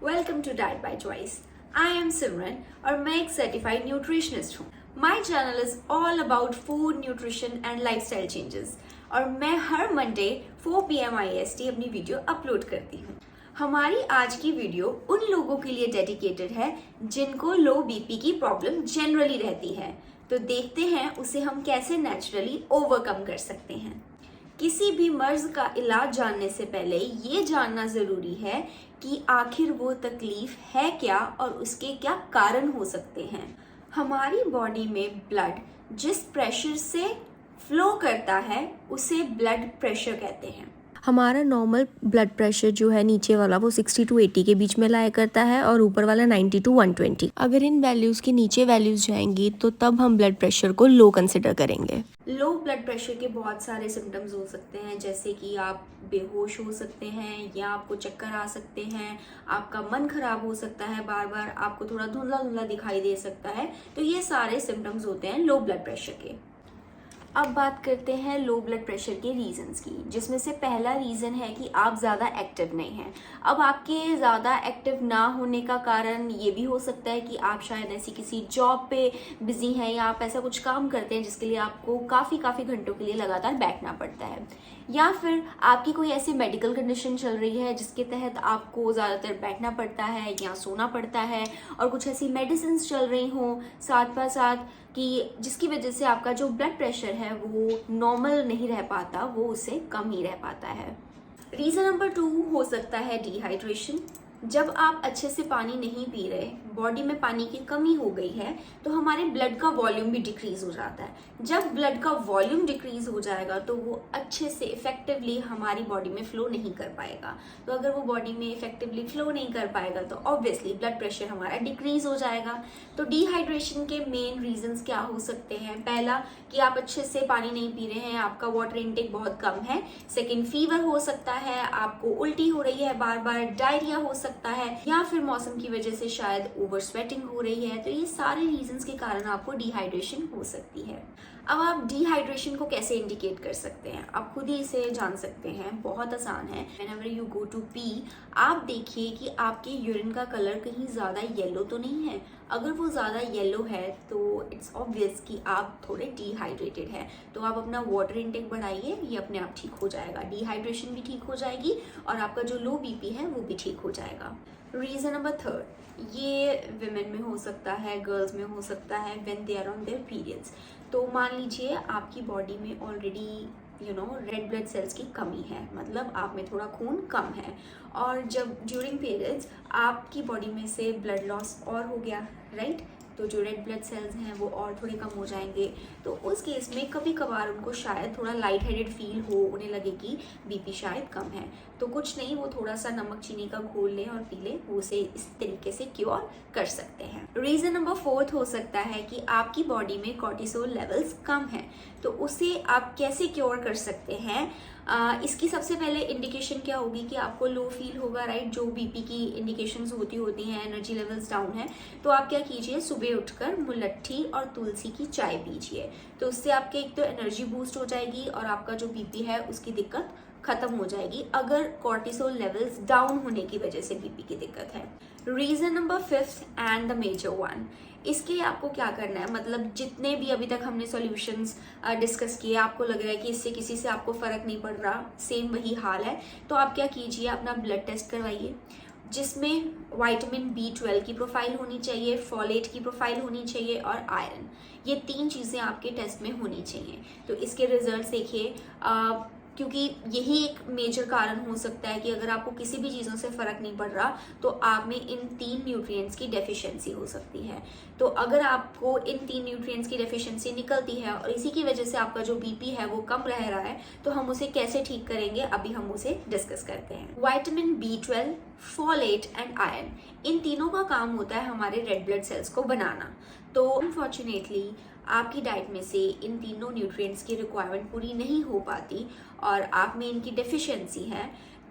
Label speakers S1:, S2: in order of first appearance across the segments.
S1: Welcome to diet by choice. I am Simran और मैं एक सर्टिफाइड न्यूट्रिशनिस्ट हूँ। My channel is all about food, nutrition and lifestyle changes और मैं हर मंडे 4 PM IST अपनी वीडियो अपलोड करती हूँ। हमारी आज की वीडियो उन लोगों के लिए डेडिकेटेड है जिनको लो बीपी की प्रॉब्लम जनरली रहती है। तो देखते हैं उसे हम कैसे नेचुरली ओवरकम कर सकते हैं। किसी भी मर्ज का इलाज जानने से पहले ये जानना ज़रूरी है कि आखिर वो तकलीफ है क्या और उसके क्या कारण हो सकते हैं। हमारी बॉडी में ब्लड जिस प्रेशर से फ्लो करता है उसे ब्लड प्रेशर कहते हैं।
S2: हमारा नॉर्मल ब्लड प्रेशर जो है नीचे वाला वो 60 to 80 के बीच में लाया करता है और ऊपर वाला 90 to 120। अगर इन वैल्यूज़ के नीचे वैल्यूज़ जाएंगी तो तब हम ब्लड प्रेशर को लो कंसिडर करेंगे।
S1: लो ब्लड प्रेशर के बहुत सारे सिम्टम्स हो सकते हैं, जैसे कि आप बेहोश हो सकते हैं या आपको चक्कर आ सकते हैं, आपका मन खराब हो सकता है, बार बार आपको थोड़ा धुंधला धुंधला दिखाई दे सकता है। तो ये सारे सिम्टम्स होते हैं लो ब्लड प्रेशर के। अब बात करते हैं लो ब्लड प्रेशर के रीजंस की, जिसमें से पहला रीज़न है कि आप ज़्यादा एक्टिव नहीं हैं। अब आपके ज़्यादा एक्टिव ना होने का कारण ये भी हो सकता है कि आप शायद ऐसी किसी जॉब पे बिजी हैं या आप ऐसा कुछ काम करते हैं जिसके लिए आपको काफ़ी घंटों के लिए लगातार बैठना पड़ता है, या फिर आपकी कोई ऐसी मेडिकल कंडीशन चल रही है जिसके तहत आपको ज़्यादातर बैठना पड़ता है या सोना पड़ता है, और कुछ ऐसी मेडिसिन चल रही हों साथ कि जिसकी वजह से आपका जो ब्लड प्रेशर है वो नॉर्मल नहीं रह पाता, वो उससे कम ही रह पाता है। रीज़न नंबर 2 हो सकता है डिहाइड्रेशन। जब आप अच्छे से पानी नहीं पी रहे, बॉडी में पानी की कमी हो गई है, तो हमारे ब्लड का वॉल्यूम भी डिक्रीज हो जाता है। जब ब्लड का वॉल्यूम डिक्रीज हो जाएगा तो वो अच्छे से इफेक्टिवली हमारी बॉडी में फ्लो नहीं कर पाएगा। तो अगर वो बॉडी में इफेक्टिवली फ्लो नहीं कर पाएगा तो ऑब्वियसली ब्लड प्रेशर हमारा डिक्रीज हो जाएगा। तो डिहाइड्रेशन के मेन रीजंस क्या हो सकते हैं? पहला कि आप अच्छे से पानी नहीं पी रहे हैं, आपका वाटर इनटेक बहुत कम है। सेकेंड, फीवर हो सकता है, आपको उल्टी हो रही है, बार बार डायरिया हो सकता है, या फिर मौसम की वजह से शायद ओवर स्वेटिंग हो रही है। तो ये सारे रीजंस के कारण आपको डिहाइड्रेशन हो सकती है। अब आप डिहाइड्रेशन को कैसे इंडिकेट कर सकते हैं? आप खुद ही इसे जान सकते हैं, बहुत आसान है। Whenever you go to pee, आप देखिए कि आपके यूरिन का कलर कहीं ज़्यादा येलो तो नहीं है। अगर वो ज़्यादा येलो है तो इट्स ऑब्वियस कि आप थोड़े डिहाइड्रेटेड हैं। तो आप अपना वाटर इनटेक बढ़ाइए, ये अपने आप ठीक हो जाएगा। डिहाइड्रेशन भी ठीक हो जाएगी और आपका जो लो बीपी है वो भी ठीक हो जाएगा। रीज़न नंबर 3, ये विमेन में हो सकता है, गर्ल्स में हो सकता है, when they are on their periods. तो मान लीजिए आपकी बॉडी में ऑलरेडी रेड ब्लड सेल्स की कमी है, मतलब आप में थोड़ा खून कम है, और जब ड्यूरिंग पीरियड्स आपकी बॉडी में से ब्लड लॉस और हो गया, राइट? तो जो रेड ब्लड सेल्स हैं वो और थोड़े कम हो जाएंगे। तो उस केस में कभी कभार उनको शायद थोड़ा लाइट हेडेड फील हो, उन्हें लगे कि बीपी शायद कम है। तो कुछ नहीं, वो थोड़ा सा नमक चीनी का घोल लें और पी लें, वो उसे इस तरीके से क्योर कर सकते हैं। रीज़न नंबर 4 हो सकता है कि आपकी बॉडी में कॉर्टिसोल लेवल्स कम हैं। तो उसे आप कैसे क्योर कर सकते हैं? इसकी सबसे पहले इंडिकेशन क्या होगी कि आपको लो फील होगा, राइट? जो बीपी की इंडिकेशंस होती हैं, एनर्जी लेवल्स डाउन है, तो आप क्या कीजिए, सुबह उठकर मुलट्ठी और तुलसी की चाय पीजिए। तो उससे आपके एक तो एनर्जी बूस्ट हो जाएगी और आपका जो बीपी है उसकी दिक्कत खत्म हो जाएगी, अगर कॉर्टिसोल लेवल्स डाउन होने की वजह से बीपी की दिक्कत है। Reason number 5 and the major one, इसके आपको क्या करना है, मतलब जितने भी अभी तक हमने सॉल्यूशंस डिस्कस किए, आपको लग रहा है कि इससे किसी से आपको फ़र्क नहीं पड़ रहा, सेम वही हाल है, तो आप क्या कीजिए, अपना ब्लड टेस्ट करवाइए, जिसमें विटामिन B12 की प्रोफाइल होनी चाहिए, फॉलेट की प्रोफाइल होनी चाहिए और आयरन। ये 3 चीज़ें आपके टेस्ट में होनी चाहिए। तो इसके रिजल्ट देखिए, क्योंकि यही एक मेजर कारण हो सकता है कि अगर आपको किसी भी चीज़ों से फ़र्क नहीं पड़ रहा तो आप में इन 3 न्यूट्रिएंट्स की डेफिशिएंसी हो सकती है। तो अगर आपको इन 3 न्यूट्रिएंट्स की डेफिशिएंसी निकलती है और इसी की वजह से आपका जो बीपी है वो कम रह रहा है, तो हम उसे कैसे ठीक करेंगे, अभी हम उसे डिस्कस करते हैं। Vitamin B12, folate and iron, इन तीनों का काम होता है हमारे रेड ब्लड सेल्स को बनाना। तो अनफॉर्चुनेटली आपकी डाइट में से इन तीनों न्यूट्रिएंट्स की रिक्वायरमेंट पूरी नहीं हो पाती और आप में इनकी डेफिशिएंसी है,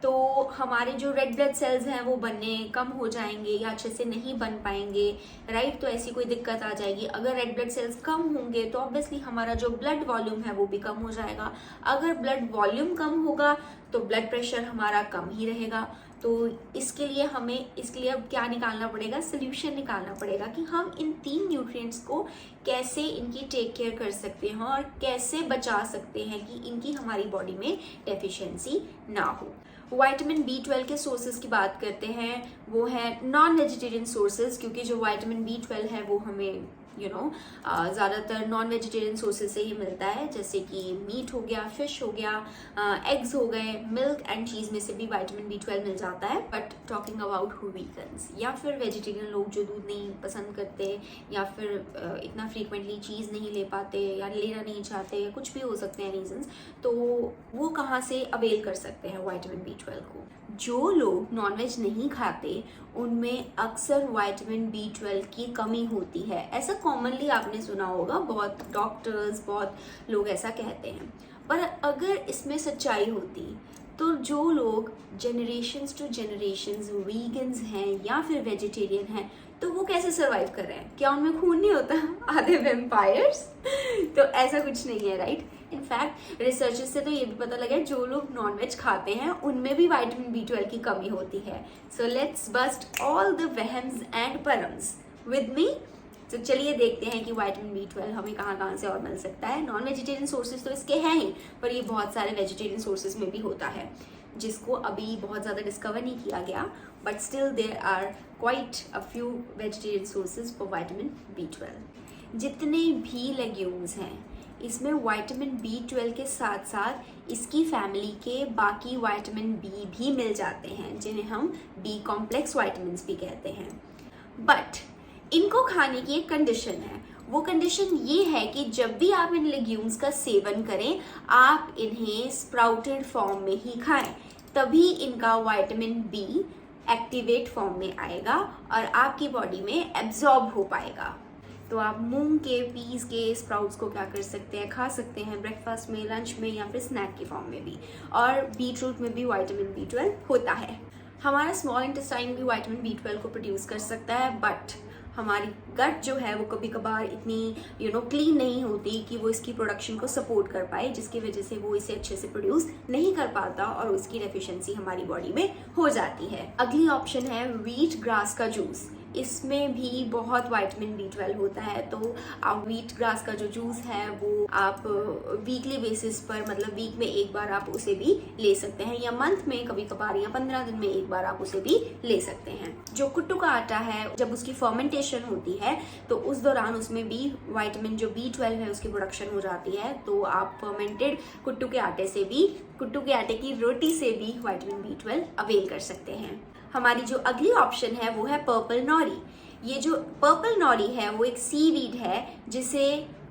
S1: तो हमारे जो रेड ब्लड सेल्स हैं वो बनने कम हो जाएंगे या अच्छे से नहीं बन पाएंगे, राइट? तो ऐसी कोई दिक्कत आ जाएगी। अगर रेड ब्लड सेल्स कम होंगे तो ऑब्वियसली हमारा जो ब्लड वॉल्यूम है वो भी कम हो जाएगा। अगर ब्लड वॉल्यूम कम होगा तो ब्लड प्रेशर हमारा कम ही रहेगा। तो इसके लिए अब क्या निकालना पड़ेगा, सोल्यूशन निकालना पड़ेगा कि हम इन 3 न्यूट्रिएंट्स को कैसे इनकी टेक केयर कर सकते हैं और कैसे बचा सकते हैं कि इनकी हमारी बॉडी में डेफिशिएंसी ना हो। विटामिन B12 के सोर्सेज की बात करते हैं, वो है नॉन वेजिटेरियन सोर्सेज, क्योंकि जो विटामिन B12 है वो हमें ज़्यादातर नॉन वेजिटेरियन सोर्सेज से ही मिलता है, जैसे कि मीट हो गया, फिश हो गया, एग्स हो गए, मिल्क एंड चीज़ में से भी विटामिन B12 मिल जाता है। But talking about who vegans या फिर वेजिटेरियन लोग जो दूध नहीं पसंद करते या फिर इतना फ्रीक्वेंटली चीज़ नहीं ले पाते या लेना नहीं चाहते, कुछ भी हो सकते हैं रीजंस, तो वो कहाँ से अवेल कर सकते हैं विटामिन B12 को। जो लोग नॉनवेज नहीं खाते उनमें अक्सर विटामिन B12 की कमी होती है। ऐसा कॉमनली आपने सुना होगा, बहुत डॉक्टर्स, बहुत लोग ऐसा कहते हैं। पर अगर इसमें सच्चाई होती तो जो लोग जनरेशन्स टू जनरेशन्स वीगन्स हैं या फिर वेजिटेरियन हैं, तो वो कैसे सरवाइव कर रहे हैं? क्या उनमें खून नहीं होता? आधे वैम्पायर्स? तो ऐसा कुछ नहीं है, राइट? इनफैक्ट रिसर्चेस से तो ये भी पता लगा है जो लोग नॉनवेज खाते हैं उनमें भी विटामिन B12 की कमी होती है। So let's bust all the वहम्स एंड परम्स विद मी। तो चलिए देखते हैं कि विटामिन B12 हमें कहाँ कहाँ से और मिल सकता है। नॉन वेजिटेरियन सोर्सेज तो इसके हैं ही, पर ये बहुत सारे वेजिटेरियन सोर्सेज में भी होता है, जिसको अभी बहुत ज़्यादा डिस्कवर नहीं किया गया, but still there are quite a few vegetarian sources for vitamin B12। जितने भी लेग्यूम्स हैं इसमें विटामिन B12 के साथ साथ इसकी फैमिली के बाकी विटामिन B भी मिल जाते हैं, जिन्हें हम B कॉम्प्लेक्स विटामिन्स भी कहते हैं। बट इनको खाने की एक कंडीशन है। वो कंडीशन ये है कि जब भी आप इन लेग्यूम्स का सेवन करें, आप इन्हें स्प्राउटेड फॉर्म में ही खाएं, तभी इनका विटामिन B एक्टिवेट फॉर्म में आएगा और आपकी बॉडी में एब्जॉर्ब हो पाएगा। तो आप मूंग के, पीस के स्प्राउट्स को क्या कर सकते हैं, खा सकते हैं ब्रेकफास्ट में, लंच में या फिर स्नैक के फॉर्म में भी। और बीटरूट में भी विटामिन B12 होता है। हमारा स्मॉल इंटेस्टाइन भी विटामिन B12 को प्रोड्यूस कर सकता है, बट हमारी गट जो है वो कभी कभार इतनी क्लीन नहीं होती कि वो इसकी प्रोडक्शन को सपोर्ट कर पाए, जिसकी वजह से वो इसे अच्छे से प्रोड्यूस नहीं कर पाता और उसकी डेफिशिएंसी हमारी बॉडी में हो जाती है। अगली ऑप्शन है व्हीट ग्रास का जूस। इसमें भी बहुत विटामिन B12 होता है। तो आप व्हीट ग्रास का जो जूस है वो आप वीकली बेसिस पर, मतलब वीक में एक बार आप उसे भी ले सकते हैं, या मंथ में कभी कभार, या 15 दिन में एक बार आप उसे भी ले सकते हैं। जो कुट्टू का आटा है, जब उसकी फर्मेंटेशन होती है तो उस दौरान उसमें भी विटामिन जो B12 है उसकी प्रोडक्शन हो जाती है। तो आप फर्मेंटेड कुट्टू के आटे से भी, कुट्टू के आटे की रोटी से भी विटामिन B12 अवेल कर सकते हैं। हमारी जो अगली ऑप्शन है वो है पर्पल नॉरी। ये जो पर्पल नॉरी है वो एक सीवीड है जिसे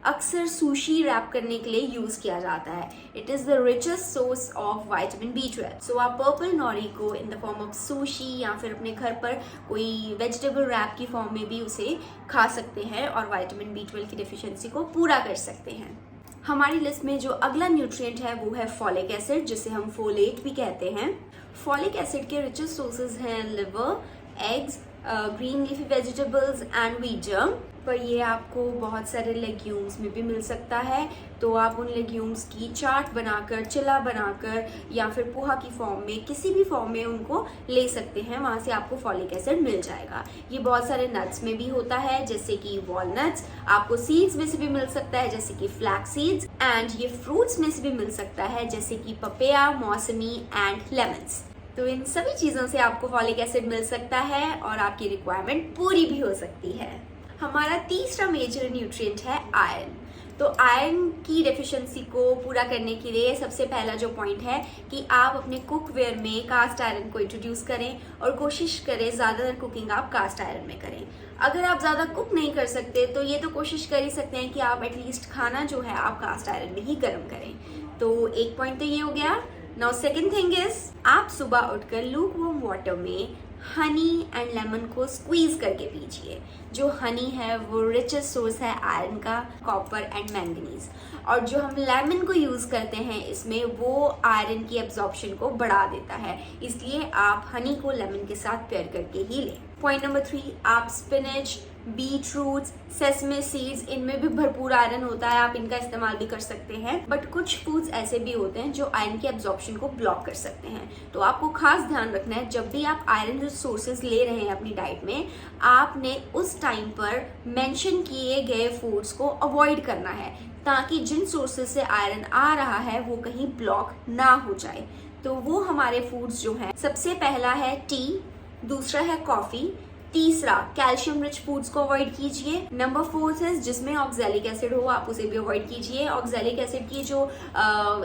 S1: अक्सर सुशी रैप करने के लिए यूज किया जाता है। It is the richest source of vitamin B12। सो आप पर्पल नॉरी को in the form of sushi या फिर अपने घर पर कोई वेजिटेबल रैप की फॉर्म में भी उसे खा सकते हैं और विटामिन B12 की डेफिशिएंसी को पूरा कर सकते हैं। हमारी लिस्ट में जो अगला न्यूट्रिएंट है वो है फॉलिक एसिड, जिसे हम फोलेट भी कहते हैं। फॉलिक एसिड के रिचेस्ट सोर्सेज हैं liver, eggs, green leafy vegetables and wheat germ. पर ये आपको बहुत सारे लेग्यूम्स में भी मिल सकता है। तो आप उन लेग्यूम्स की चाट बनाकर, चिला बनाकर या फिर पोहा की फॉर्म में, किसी भी फॉर्म में उनको ले सकते हैं, वहाँ से आपको फॉलिक एसिड मिल जाएगा। ये बहुत सारे नट्स में भी होता है, जैसे कि वॉलनट्स। आपको सीड्स में से भी मिल सकता है, जैसे कि फ्लैक्स सीड्स, एंड ये फ्रूट्स में से भी मिल सकता है, जैसे कि पपेया, मौसमी एंड लेमन्स। तो इन सभी चीज़ों से आपको फॉलिक एसिड मिल सकता है और आपकी रिक्वायरमेंट पूरी भी हो सकती है। हमारा तीसरा मेजर न्यूट्रिएंट है आयरन। तो आयरन की डेफिशिएंसी को पूरा करने के लिए सबसे पहला जो पॉइंट है कि आप अपने कुकवेयर में कास्ट आयरन को इंट्रोड्यूस करें और कोशिश करें ज़्यादातर कुकिंग आप कास्ट आयरन में करें। अगर आप ज़्यादा कुक नहीं कर सकते तो ये तो कोशिश कर ही सकते हैं कि आप एटलीस्ट खाना जो है आप कास्ट आयरन में ही गर्म करें। तो एक पॉइंट तो ये हो गया। नाउ सेकंड थिंग इज, आप सुबह उठकर लूक वार्म वाटर में हनी एंड लेमन को स्क्वीज करके पीजिए। जो हनी है वो रिचेस्ट सोर्स है आयरन का, कॉपर एंड मैंगनीज, और जो हम लेमन को यूज करते हैं इसमें वो आयरन की एब्जॉर्प्शन को बढ़ा देता है, इसलिए आप हनी को लेमन के साथ पेयर करके ही लें। पॉइंट नंबर 3, आप spinach, beet roots, sesame seeds, इनमें भी भरपूर आयरन होता है, आप इनका इस्तेमाल भी कर सकते हैं। बट कुछ फूड्स ऐसे भी होते हैं जो आयरन की एब्जॉर्प्शन को ब्लॉक कर सकते हैं, तो आपको खास ध्यान रखना है जब भी आप आयरन सोर्सेज ले रहे हैं अपनी डाइट में, आपने उस टाइम पर मेंशन किए गए फूड्स को अवॉइड करना है, ताकि जिन सोर्सेज से आयरन आ रहा है वो कहीं ब्लॉक ना हो जाए। तो वो हमारे फूड्स जो हैं, सबसे पहला है टी, दूसरा है कॉफी, तीसरा कैल्शियम रिच फूड्स को अवॉइड कीजिए। नंबर 4 है जिसमें ऑक्सैलिक एसिड हो, आप उसे भी अवॉइड कीजिए। ऑक्सैलिक एसिड की जो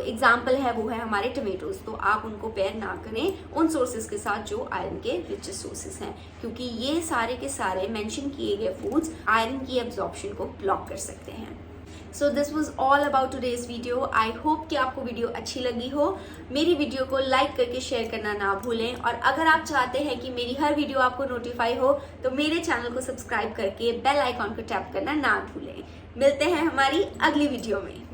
S1: एग्जाम्पल है वो है हमारे टमेटोज, तो आप उनको पेयर ना करें उन सोर्सेज के साथ जो आयरन के रिचेस्ट सोर्सेज हैं, क्योंकि ये सारे के सारे मेंशन किए गए फूड्स आयरन की एब्जॉर्प्शन को ब्लॉक कर सकते हैं। So this was all about today's video. I hope कि आपको वीडियो अच्छी लगी हो। मेरी वीडियो को लाइक करके शेयर करना ना भूलें, और अगर आप चाहते हैं कि मेरी हर वीडियो आपको नोटिफाई हो तो मेरे चैनल को सब्सक्राइब करके बेल आइकॉन को टैप करना ना भूलें। मिलते हैं हमारी अगली वीडियो में।